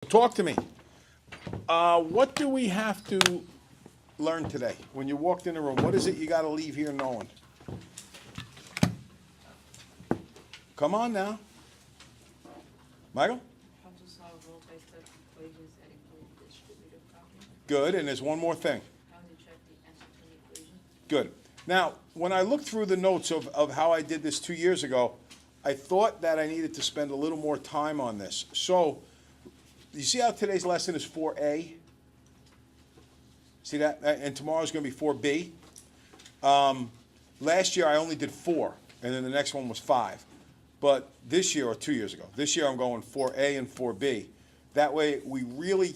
Talk to me. What do we have to learn today? When you walked in the room, what is it you got to leave here knowing? Come on now. Michael? How to solve multi-step equations that include distributive property. Good, and there's one more thing. How to check the answer to an equation. Good. Now, when I looked through the notes of how I did this 2 years ago, I thought that I needed to spend a little more time on this. So, you see how today's lesson is 4A? See that? And tomorrow's going to be 4B. Last year I only did 4, and then the next one was 5. But this year, or 2 years ago, this year I'm going 4A and 4B. That way we really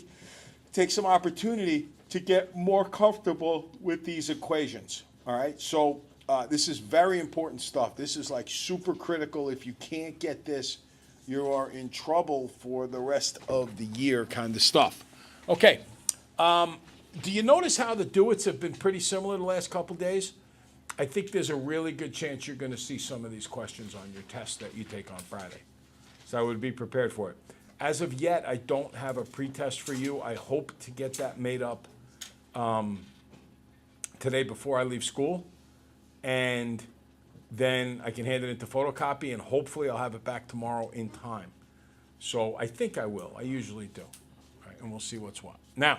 take some opportunity to get more comfortable with these equations. All right? So this is very important stuff. This is like super critical. If you can't get this, you are in trouble for the rest of the year kind of stuff. Okay. Do you notice how the do-its have been pretty similar the last couple days? I think there's a really good chance you're going to see some of these questions on your test that you take on Friday. So I would be prepared for it. As of yet, I don't have a pretest for you. I hope to get that made up today before I leave school. And then I can hand it into photocopy, and hopefully I'll have it back tomorrow in time. So I think I will. I usually do. All right, and we'll see what's what. Now,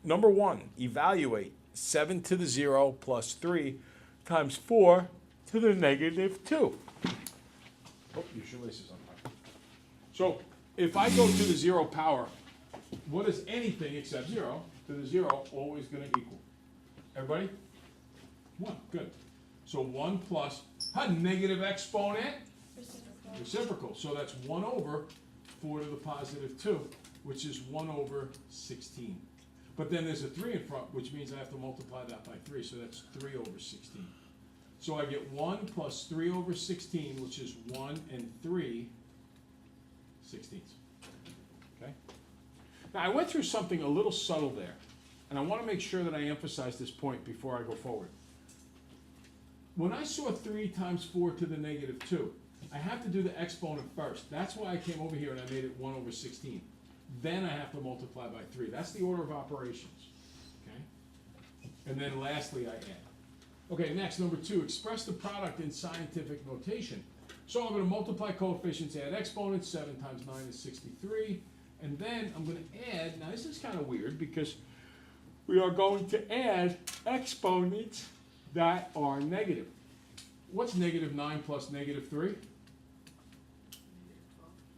number 1, evaluate 7 to the 0 plus 3 times 4 to the negative 2. Oh, your shoelace is on fire. So if I go to the 0 power, what is anything except 0 to the 0 always going to equal? Everybody? 1. Good. So 1 plus, negative exponent? Reciprocal. So that's 1 over 4 to the positive 2, which is 1 over 16. But then there's a 3 in front, which means I have to multiply that by 3, so that's 3 over 16. So I get 1 plus 3 over 16, which is 1 and 3 sixteenths. Okay? Now, I went through something a little subtle there, and I want to make sure that I emphasize this point before I go forward. When I saw 3 times 4 to the negative 2, I have to do the exponent first. That's why I came over here and I made it 1 over 16. Then I have to multiply by 3. That's the order of operations. Okay? And then lastly, I add. Okay, next, number 2, express the product in scientific notation. So I'm going to multiply coefficients, add exponents. 7 times 9 is 63. And then I'm going to add, now this is kind of weird because we are going to add exponents that are negative. What's negative 9 plus negative 3?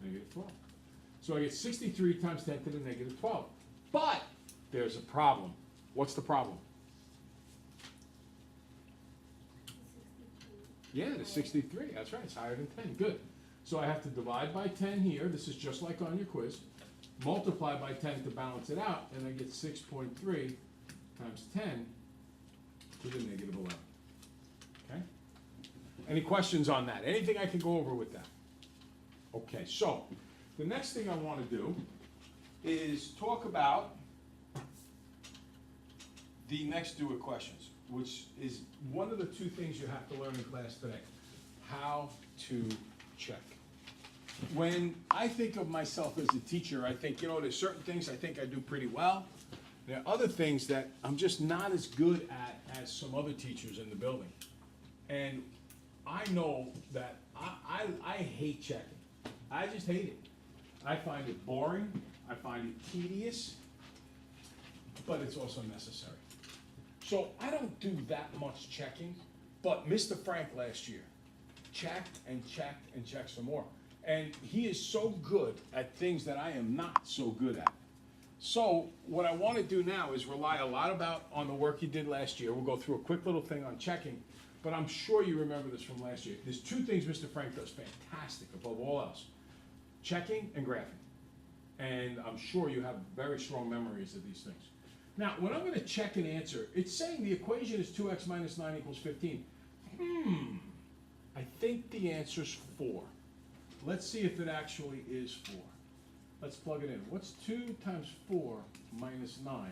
Negative 12. So I get 63 times 10 to the negative 12. But there's a problem. What's the problem? Yeah, the 63. That's right. It's higher than 10. Good. So I have to divide by 10 here. This is just like on your quiz. Multiply by 10 to balance it out, and I get 6.3 times 10 to the negative 11. Okay? Any questions on that? Anything I can go over with that? Okay, so the next thing I want to do is talk about the next do-it questions, which is one of the 2 things you have to learn in class today. How to check. When I think of myself as a teacher, I think, there's certain things I think I do pretty well. There are other things that I'm just not as good at as some other teachers in the building. And I know that I hate checking. I just hate it. I find it boring. I find it tedious. But it's also necessary. So I don't do that much checking. But Mr. Frank last year checked and checked and checked some more. And he is so good at things that I am not so good at. So what I want to do now is rely a lot on the work he did last year. We'll go through a quick little thing on checking, but I'm sure you remember this from last year. There's 2 things Mr. Frank does fantastic above all else: checking and graphing. And I'm sure you have very strong memories of these things. Now, when I'm going to check an answer, it's saying the equation is 2x minus 9 equals 15. I think the answer's 4. Let's see if it actually is 4. Let's plug it in. What's 2 times 4 minus 9?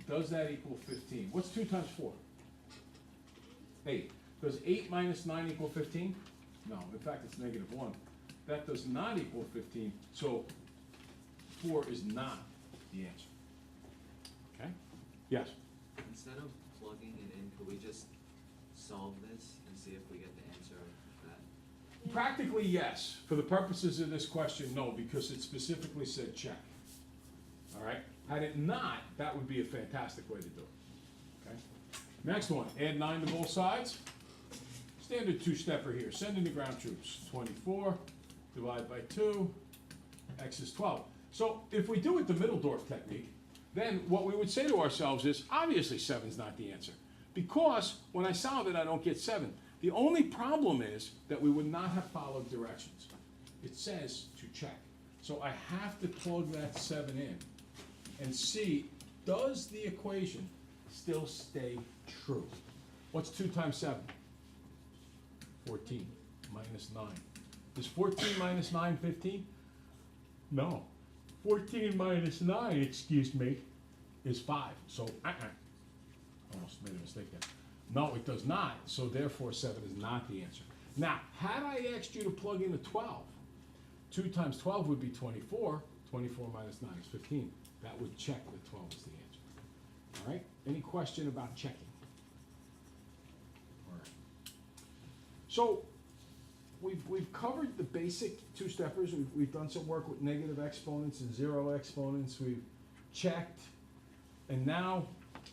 Does that equal 15? What's 2 times 4? 8. Does 8 minus 9 equal 15? No, in fact, it's negative 1. That does not equal 15. So 4 is not the answer. Okay? Yes? Instead of plugging it in, could we just solve this and see if we get the answer of that? Practically, yes. For the purposes of this question, no, because it specifically said check. All right? Had it not, that would be a fantastic way to do it. Okay? Next one, add 9 to both sides. Standard two-stepper here. Send in the ground troops. 24, divide by 2, x is 12. So if we do it the Middledorf technique, then what we would say to ourselves is, obviously 7 is not the answer. Because when I solve it, I don't get 7. The only problem is that we would not have followed directions. It says to check. So I have to plug that 7 in and see, does the equation still stay true? What's 2 times 7? 14 minus 9. Is 14 minus 9 15? No. 14 minus 9, excuse me, is 5. So, almost made a mistake there. No, it does not. So therefore 7 is not the answer. Now, had I asked you to plug in a 12, 2 times 12 would be 24. 24 minus 9 is 15. That would check that 12 is the answer. All right? Any question about checking? All right. So, we've covered the basic two-steppers. We've done some work with negative exponents and 0 exponents. We've checked. And now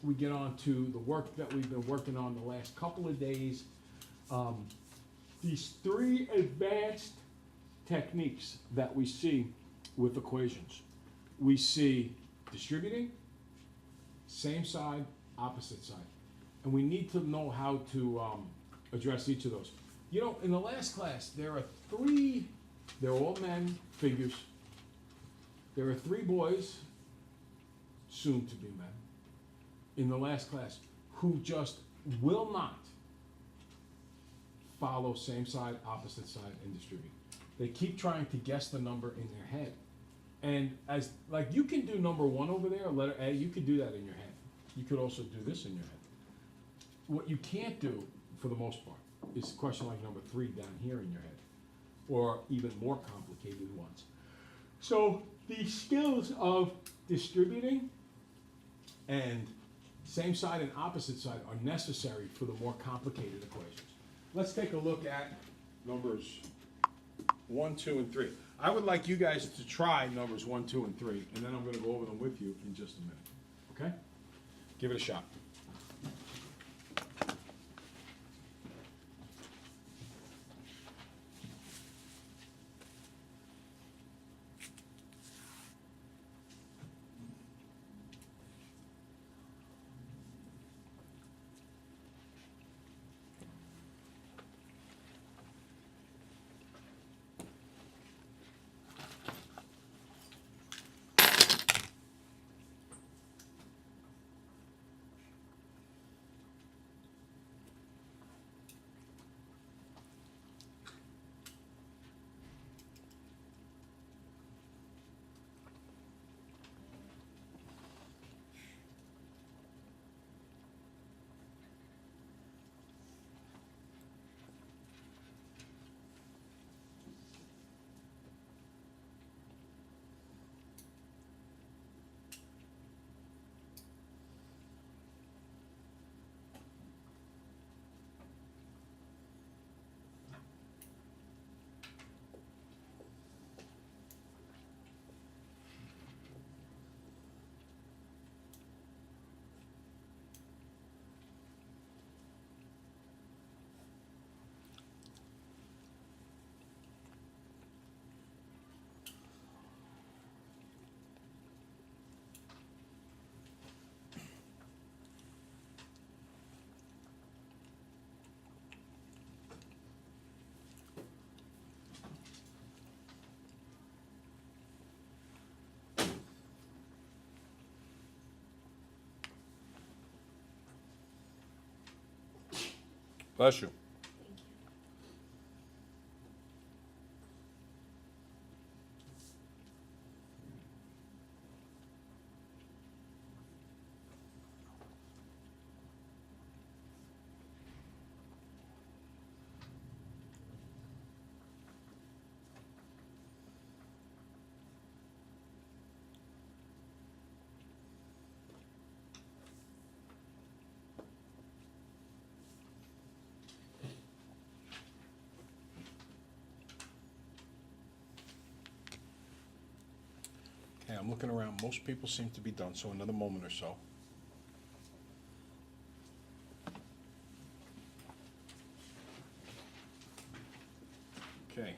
we get on to the work that we've been working on the last couple of days. These 3 advanced techniques that we see with equations. We see distributing, same side, opposite side. And we need to know how to address each of those. You know, in the last class, there are 3, they're all men, figures. There are 3 boys, soon to be men, in the last class, who just will not follow same side, opposite side, and distribute. They keep trying to guess the number in their head. And as, like, you can do number 1 over there, letter A, you could do that in your head. You could also do this in your head. What you can't do, for the most part, is a question like number 3 down here in your head, or even more complicated ones. So the skills of distributing and same side and opposite side are necessary for the more complicated equations. Let's take a look at numbers 1, 2, and 3. I would like you guys to try numbers 1, 2, and 3, and then I'm going to go over them with you in just a minute. Okay? Give it a shot. Bless you. I'm looking around. Most people seem to be done, so another moment or so. Okay.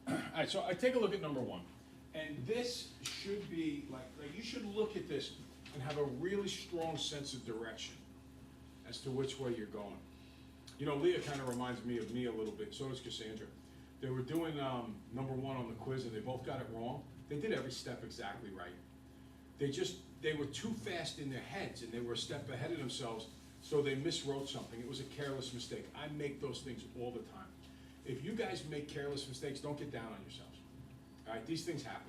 All right, so I take a look at number one. And this should be, like you should look at this and have a really strong sense of direction as to which way you're going. You know, Leah kind of reminds me of me a little bit, so does Cassandra. They were doing number one on the quiz and they both got it wrong. They did every step exactly right. They were too fast in their heads and they were a step ahead of themselves, so they miswrote something. It was a careless mistake. I make those things all the time. If you guys make careless mistakes, don't get down on yourselves. All right, these things happen.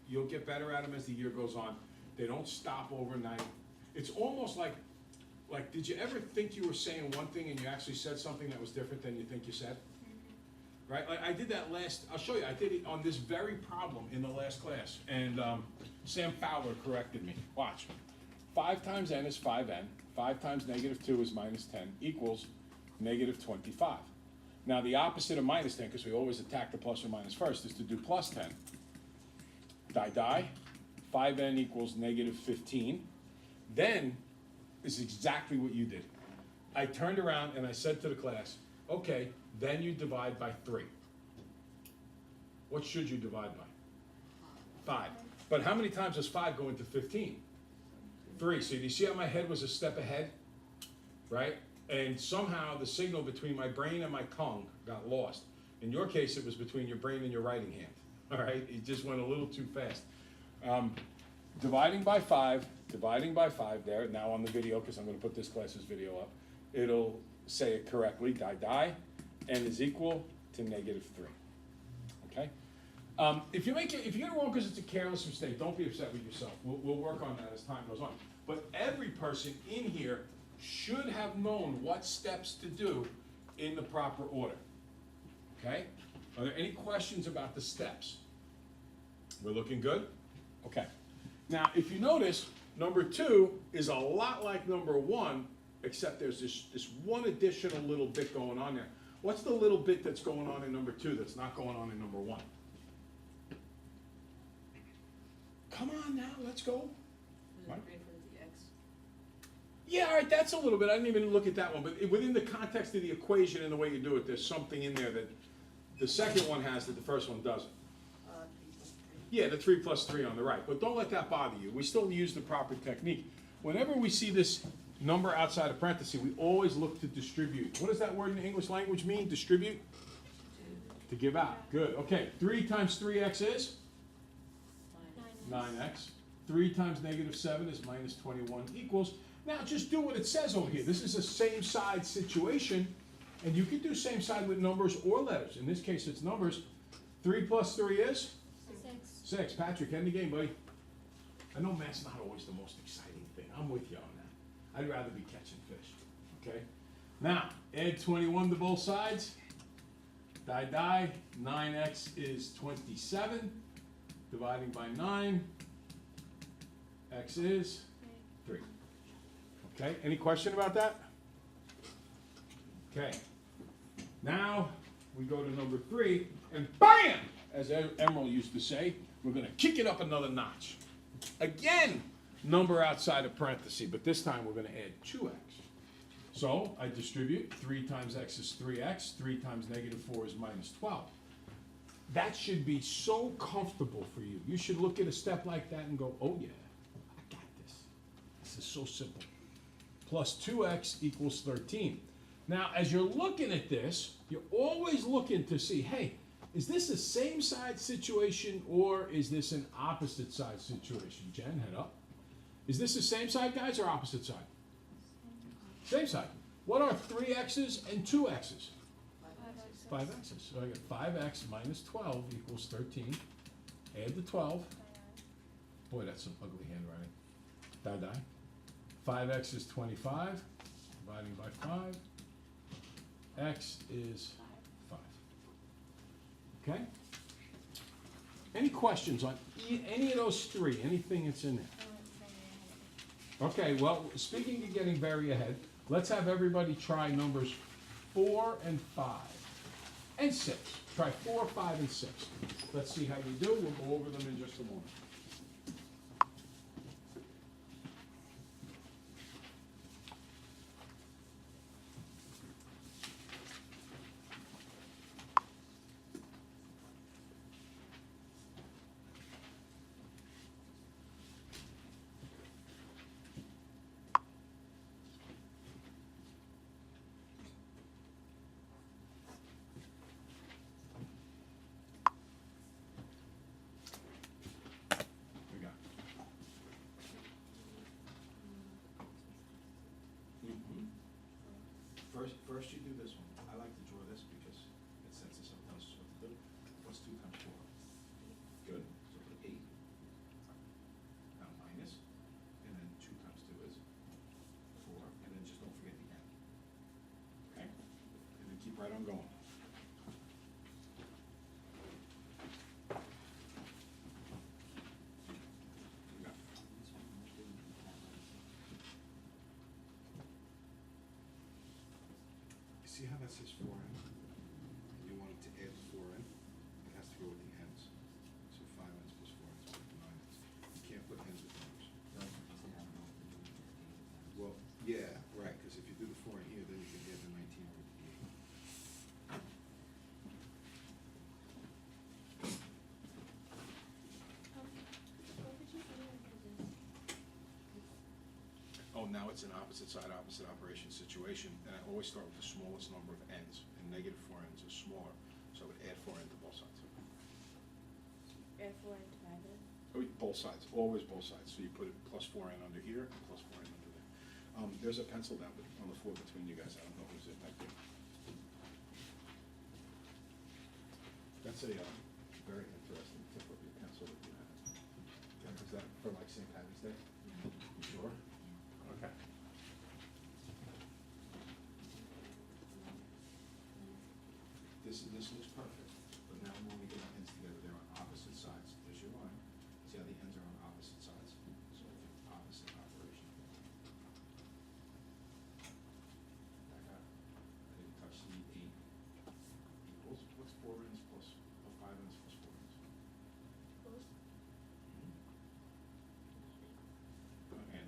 You'll get better at them as the year goes on. They don't stop overnight. It's almost like, did you ever think you were saying one thing and you actually said something that was different than you think you said? Right, like I did that I'll show you, I did it on this very problem in the last class, and Sam Fowler corrected me. Watch. 5 times n is 5n, 5 times negative 2 is minus 10, equals negative 25. Now the opposite of minus 10, because we always attack the plus or minus first, is to do plus 10. Die, 5n equals negative 15. Then, is exactly what you did. I turned around and I said to the class, okay, then you divide by 3. What should you divide by? 5. But how many times does 5 go into 15? 3. So do you see how my head was a step ahead? Right? And somehow the signal between my brain and my tongue got lost. In your case, it was between your brain and your writing hand. All right? It just went a little too fast. Dividing by 5 there, now on the video, because I'm going to put this class's video up, it'll say it correctly, die, n is equal to negative 3. Okay? If you get it wrong because it's a careless mistake, don't be upset with yourself. We'll work on that as time goes on. But every person in here should have known what steps to do in the proper order. Okay? Are there any questions about the steps? We're looking good? Okay. Now, if you notice, number 2 is a lot like number 1, except there's this one additional little bit going on there. What's the little bit that's going on in number 2 that's not going on in number 1? Come on now, let's go. What? Yeah, all right, that's a little bit. I didn't even look at that one. But within the context of the equation and the way you do it, there's something in there that the second one has that the first one doesn't. 3 plus 3. Yeah, the 3 plus 3 on the right. But don't let that bother you. We still use the proper technique. Whenever we see this number outside of parentheses, we always look to distribute. What does that word in the English language mean, distribute? To give out. Good. Okay, 3 times 3x is? 9x. 3 times negative 7 is minus 21 equals. Now just do what it says over here. This is a same side situation, and you can do same side with numbers or letters. In this case, it's numbers. 3 plus 3 is? 6. Patrick, end the game, buddy. I know math's not always the most exciting thing. I'm with you on that. I'd rather be catching fish. Okay? Now, add 21 to both sides. Die. 9x is 27. Dividing by 9. X is 3. Okay, any question about that? Okay. Now, we go to number 3, and BAM! As Emerald used to say, we're going to kick it up another notch. Again, number outside of parentheses, but this time we're going to add 2x. So, I distribute. 3 times x is 3x. 3 times negative 4 is minus 12. That should be so comfortable for you. You should look at a step like that and go, oh yeah, I got this. This is so simple. Plus 2x equals 13. Now, as you're looking at this, you're always looking to see, hey, is this a same side situation or is this an opposite side situation? Jen, head up. Is this the same side, guys, or opposite side? Same side. What are 3x's and 2x's? 5x's. So I got 5x minus 12 equals 13. Add the 12. Boy, that's some ugly handwriting. Die. 5x is 25. Dividing by 5. X is 5. Okay? Any questions on any of those 3? Anything that's in there? Okay, well, speaking of getting very ahead, let's have everybody try numbers 4 and 5. And 6. Try 4, 5, and 6. Let's see how you do. We'll go over them in just a moment. We got. First you do this one. I like to draw this because it sets us up, tells us what to do. What's 2 times 4? Good. So put 8. Now minus, and then 2 times 2 is 4, and then just don't forget the n. Okay? And then keep right on going. We got. You see how that says 4n? You want it to add 4n, it has to go with the n's. So 5n's plus 4n's plus 9n's. You can't put n's with numbers. Well, yeah, right, because if you do the 4 in here, then you can add the 19 with the 8. Oh, now it's an opposite side, opposite operation situation, and I always start with the smallest number of n's, and negative 4 n's is smaller, so I would add 4n to both sides. Add 4 and divide it. Oh, both sides, always both sides, so you put it plus 4n under here, and plus 4n under there. There's a pencil down on the floor between you guys, I don't know whose it might be. That's a very interesting tip of your pencil that you have. Is that for like St. Patty's Day? You sure? Okay. This looks perfect, but now when we get our ends together, they're on opposite sides. There's your line. See how the ends are on opposite sides? So opposite operation. Back up. I didn't touch the 8 equals, what's 4 ends plus, 5 ends plus 4 ends? N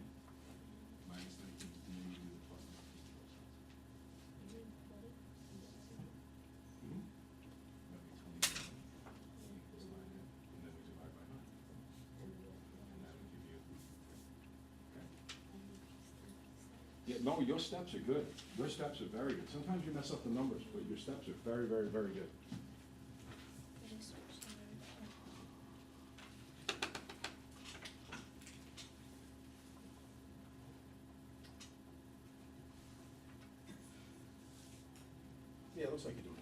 minus 19, and then you do the plus 19 to both sides. Hmm? That'd be 27 equals 9n, and then we divide by 9. And that would give you, okay? Yeah, no, your steps are good. Your steps are very good. Sometimes you mess up the numbers, but your steps are very, very, very good. Yeah, it looks like you're doing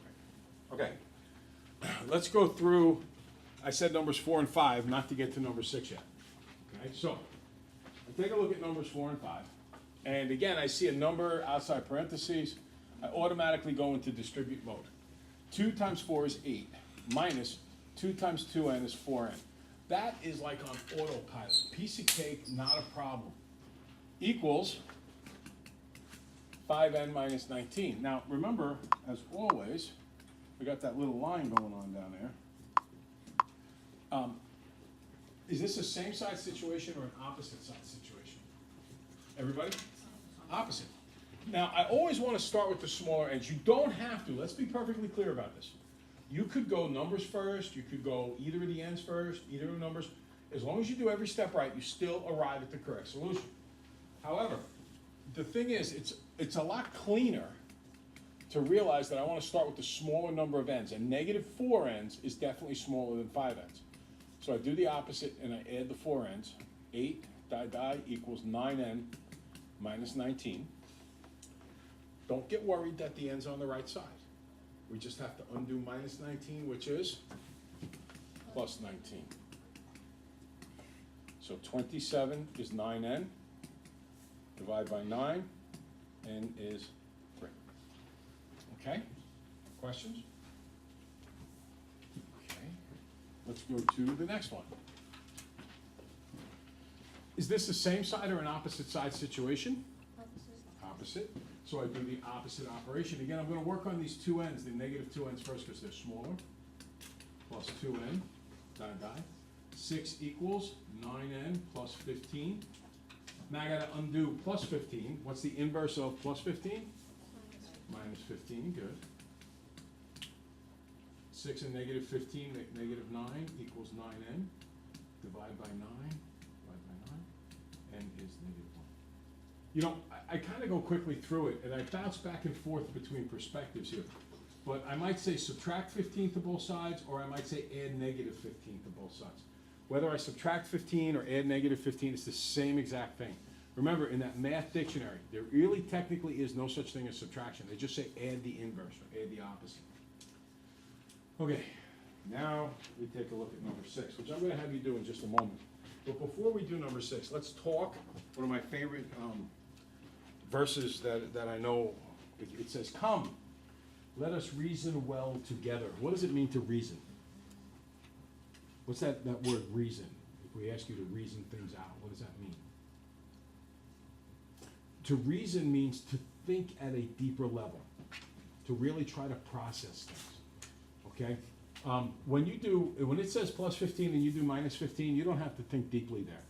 great. Okay, let's go through, I said numbers 4 and 5, not to get to number 6 yet. Okay, so, I take a look at numbers 4 and 5, and again, I see a number outside parentheses, I automatically go into distribute mode. 2 times 4 is 8, minus 2 times 2n is 4n. That is like on autopilot, piece of cake, not a problem. Equals 5n minus 19. Now, remember, as always, we got that little line going on down there. Is this a same side situation or an opposite side situation? Everybody? Opposite. Now, I always want to start with the smaller ends. You don't have to. Let's be perfectly clear about this. You could go numbers first. You could go either of the ends first, either of the numbers. As long as you do every step right, you still arrive at the correct solution. However, the thing is, it's a lot cleaner to realize that I want to start with the smaller number of ends, and negative 4 ends is definitely smaller than 5 ends. So I do the opposite and I add the 4 ends. 8 die equals 9n minus 19. Don't get worried that the end's on the right side. We just have to undo minus 19, which is plus 19. So 27 is 9n. Divide by 9, n is 3. Okay? Questions? Okay. Let's go to the next one. Is this the same side or an opposite side situation? Opposite. Opposite. So I do the opposite operation. Again, I'm gonna work on these two ends, the negative two ends first, because they're smaller. Plus 2n, die. 6 equals 9n plus 15. Now I gotta undo plus 15. What's the inverse of plus 15? Minus 15, good. 6 and negative 15 make negative 9 equals 9n. Divide by 9, n is negative 1. You know, I kind of go quickly through it, and I bounce back and forth between perspectives here. But I might say subtract 15 to both sides, or I might say add negative 15 to both sides. Whether I subtract 15 or add negative 15, it's the same exact thing. Remember, in that math dictionary, there really technically is no such thing as subtraction. They just say add the inverse or add the opposite. Okay, now we take a look at number 6, which I'm going to have you do in just a moment. But before we do number 6, let's talk. One of my favorite verses that I know, it says, "Come, let us reason well together." What does it mean to reason? What's that word reason? If we ask you to reason things out, what does that mean? To reason means to think at a deeper level, to really try to process things, okay? When it says plus 15 and you do minus 15, you don't have to think deeply there.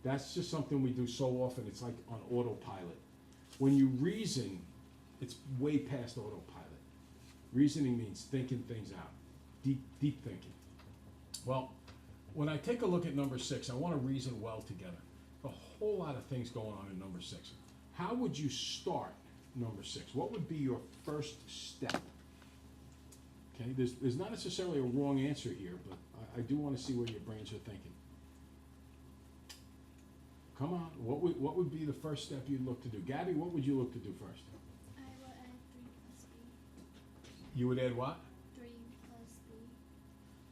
That's just something we do so often, it's like on autopilot. When you reason, it's way past autopilot. Reasoning means thinking things out, deep thinking. Well, when I take a look at number 6, I want to reason well together. A whole lot of things going on in number 6. How would you start number 6? What would be your first step? Okay, there's not necessarily a wrong answer here, but I do want to see where your brains are thinking. Come on, what would be the first step you'd look to do? Gabby, what would you look to do first? I will add 3 plus b. You would add what? 3 plus b.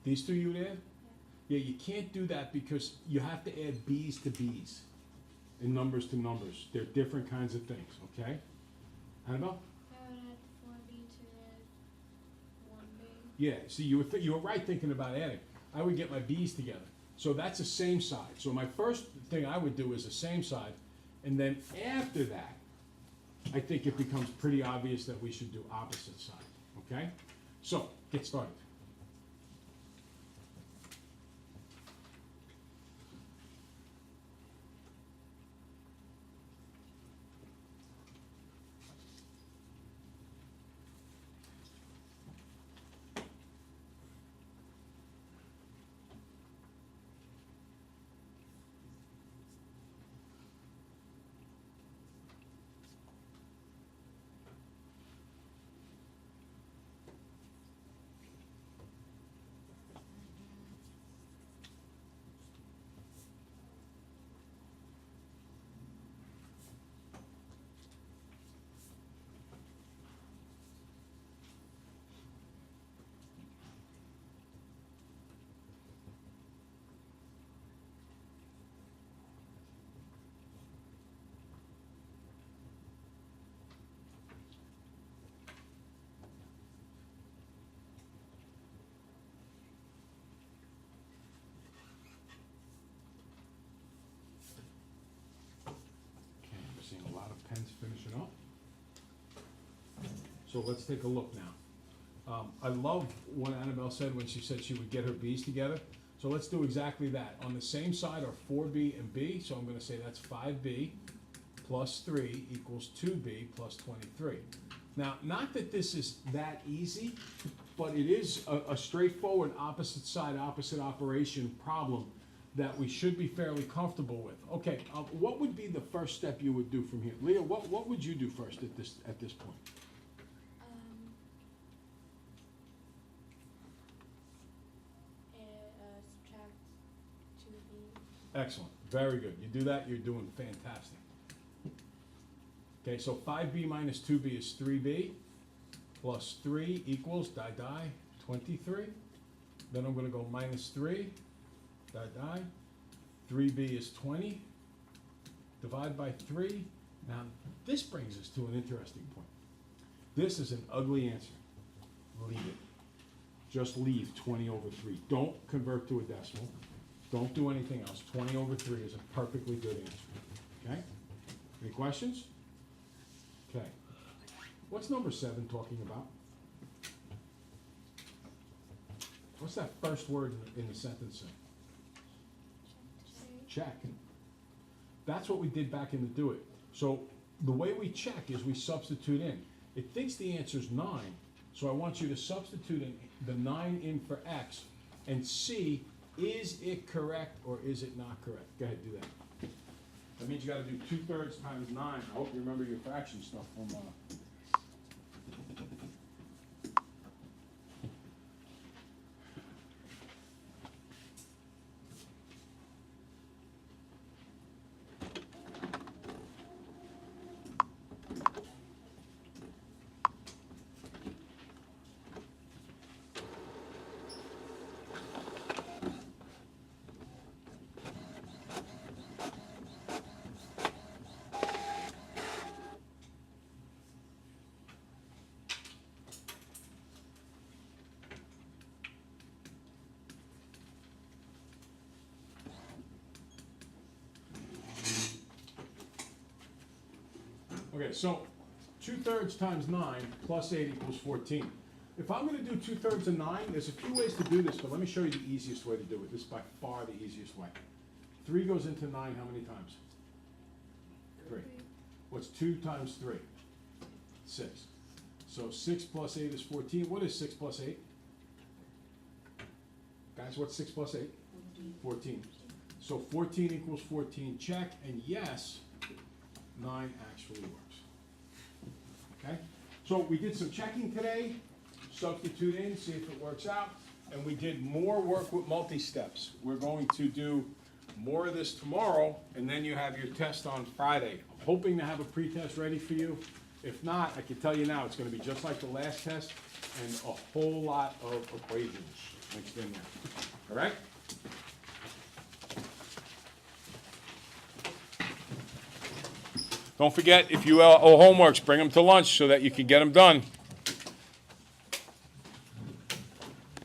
These two you would add? Yeah. Yeah, you can't do that because you have to add b's to b's and numbers to numbers. They're different kinds of things, okay? Annabelle? I would add 4b to add 1b. Yeah, see, you were right thinking about adding. I would get my b's together. So that's the same side. So my first thing I would do is the same side, and then after that, I think it becomes pretty obvious that we should do opposite side, okay? So, get started. Seeing a lot of pens finishing up. So let's take a look now. I love what Annabelle said when she said she would get her B's together. So let's do exactly that. On the same side are 4B and B, so I'm gonna say that's 5B plus 3 equals 2B plus 23. Now, not that this is that easy, but it is a straightforward opposite side, opposite operation problem that we should be fairly comfortable with. Okay, what would be the first step you would do from here? Leah, what would you do first at this point? Subtract 2b. Excellent, very good. You do that, you're doing fantastic. Okay, so 5B minus 2B is 3B, plus 3 equals, 23. Then I'm gonna go minus 3, 3B is 20, divide by 3. Now, this brings us to an interesting point. This is an ugly answer. Leave it. Just leave 20 over 3. Don't convert to a decimal. Don't do anything else. 20 over 3 is a perfectly good answer. Okay? Any questions? Okay. What's number 7 talking about? What's that first word in the sentence say? Check. That's what we did back in the do it. So the way we check is we substitute in. It thinks the answer's 9, so I want you to substitute in the 9 in for X and see, is it correct or is it not correct? Go ahead, do that. That means you gotta do 2/3 times 9. I hope you remember your fraction stuff from, Okay, so 2/3 times 9 plus 8 equals 14. If I'm gonna do 2/3 of 9, there's a few ways to do this, but let me show you the easiest way to do it. This is by far the easiest way. 3 goes into 9 how many times? 3. What's 2 times 3? 6. So 6 plus 8 is 14. What is 6 plus 8? Guys, what's 6 plus 8? 14. So 14 equals 14, check, and yes, 9 actually works. Okay? So we did some checking today, substitute in, see if it works out, and we did more work with multi-steps. We're going to do more of this tomorrow, and then you have your test on Friday. I'm hoping to have a pre-test ready for you. If not, I can tell you now, it's gonna be just like the last test, and a whole lot of equations mixed in there. All right? Don't forget, if you owe homeworks, bring them to lunch so that you can get them done.